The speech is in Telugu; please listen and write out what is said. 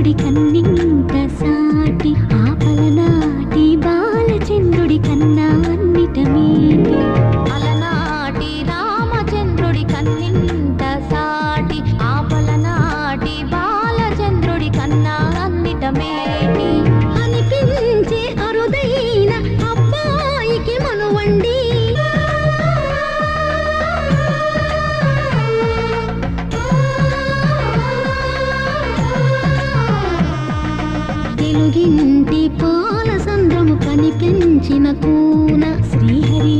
రామచంద్రుడి కన్నింత సాటి ఆపలనాటి బాలచంద్రుడి కన్నా అన్నిట మేటి అలనాటి రామచంద్రుడి కన్నింత సాటి ఆపలనాటి బాలచంద్రుడి కన్నా అన్నిట మేటి అనిపించే అరుదైన అబ్బాయికి మనువండి తెలుగింటి పాల సంద్రము కనిపించిన కూన శ్రీహరి